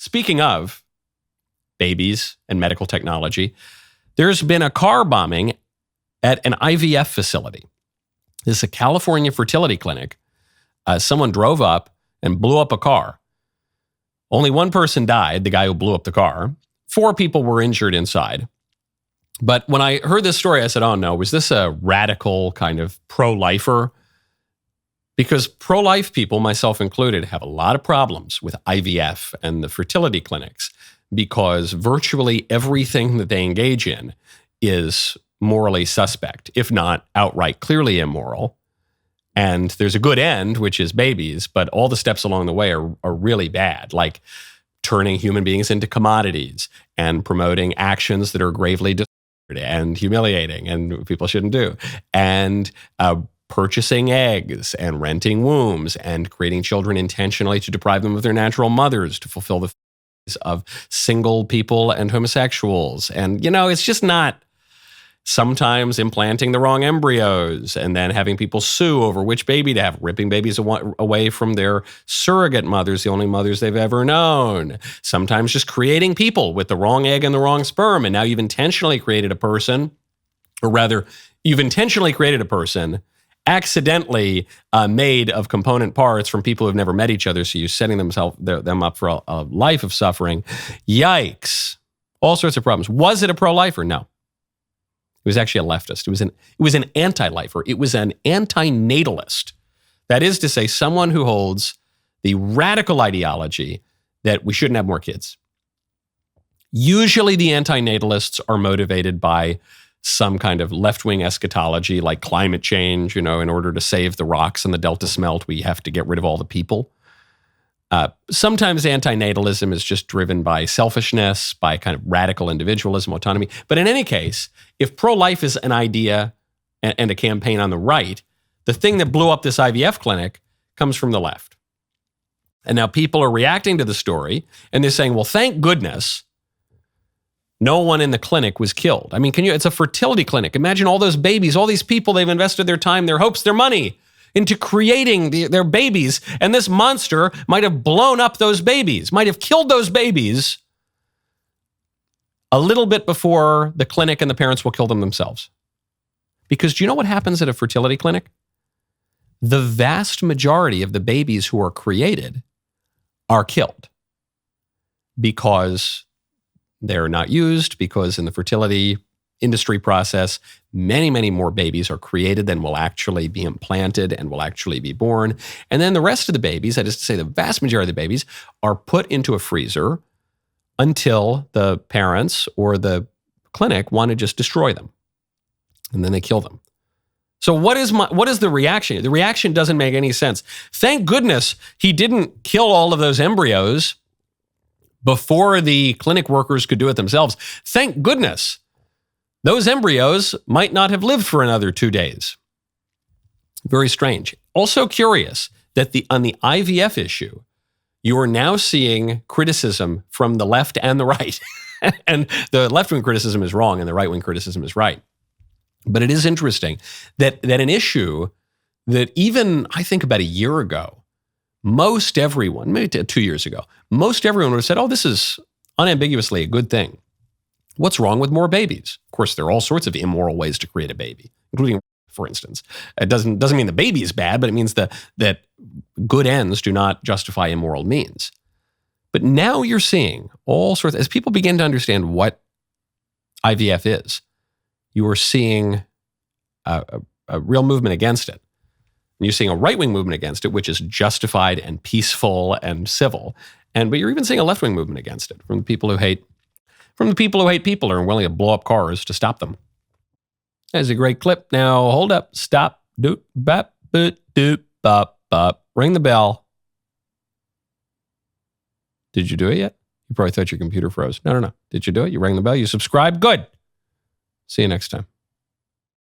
Speaking of babies and medical technology, there's been a car bombing at an IVF facility. This is a California fertility clinic. Someone drove up and blew up a car. Only one person died, the guy who blew up the car. 4 people were injured inside. But when I heard this story, I said, oh no, was this a radical kind of pro-lifer? Because pro-life people, myself included, have a lot of problems with IVF and the fertility clinics because virtually everything that they engage in is morally suspect, if not outright clearly immoral. And there's a good end, which is babies, but all the steps along the way are really bad, like turning human beings into commodities and promoting actions that are gravely distorted and humiliating and people shouldn't do, and purchasing eggs and renting wombs and creating children intentionally to deprive them of their natural mothers to fulfill the fantasies of single people and homosexuals. And, it's just not. Sometimes implanting the wrong embryos and then having people sue over which baby to have, ripping babies away from their surrogate mothers, the only mothers they've ever known. Sometimes just creating people with the wrong egg and the wrong sperm. And now you've intentionally created a person, or rather, you've intentionally created a person accidentally made of component parts from people who've never met each other. So you're setting them up for a life of suffering. Yikes. All sorts of problems. Was it a pro-lifer? No. It was actually a leftist. It was an anti-lifer. It was an antinatalist. That is to say, someone who holds the radical ideology that we shouldn't have more kids. Usually the antinatalists are motivated by some kind of left-wing eschatology like climate change. In order to save the rocks and the Delta smelt, we have to get rid of all the people. Sometimes antinatalism is just driven by selfishness, by kind of radical individualism, autonomy. But in any case, if pro-life is an idea and a campaign on the right, the thing that blew up this IVF clinic comes from the left. And now people are reacting to the story and they're saying, well, thank goodness no one in the clinic was killed. I mean, it's a fertility clinic. Imagine all those babies, all these people, they've invested their time, their hopes, their money into creating their babies, and this monster might have blown up those babies, might have killed those babies a little bit before the clinic and the parents will kill them themselves. Because do you know what happens at a fertility clinic? The vast majority of the babies who are created are killed because they're not used, because in the fertility industry process, many, many more babies are created than will actually be implanted and will actually be born. And then the rest of the babies, that is to say the vast majority of the babies, are put into a freezer until the parents or the clinic want to just destroy them. And then they kill them. So what is the reaction? The reaction doesn't make any sense. Thank goodness he didn't kill all of those embryos before the clinic workers could do it themselves. Thank goodness. Those embryos might not have lived for another 2 days. Very strange. Also curious that on the IVF issue, you are now seeing criticism from the left and the right. And the left-wing criticism is wrong and the right-wing criticism is right. But it is interesting that an issue that even, I think about a year ago, most everyone, maybe 2 years ago, most everyone would have said, oh, this is unambiguously a good thing. What's wrong with more babies? Of course, there are all sorts of immoral ways to create a baby, including, for instance. It doesn't mean the baby is bad, but it means that good ends do not justify immoral means. But now you're seeing all sorts, as people begin to understand what IVF is, you are seeing a real movement against it. And you're seeing a right-wing movement against it, which is justified and peaceful and civil. But you're even seeing a left-wing movement against it from the people who hate people or are willing to blow up cars to stop them. That's a great clip. Now, hold up, stop, doop, bop, boop, doop, bop, bop. Ring the bell. Did you do it yet? You probably thought your computer froze. No. Did you do it? You rang the bell? You subscribed? Good. See you next time.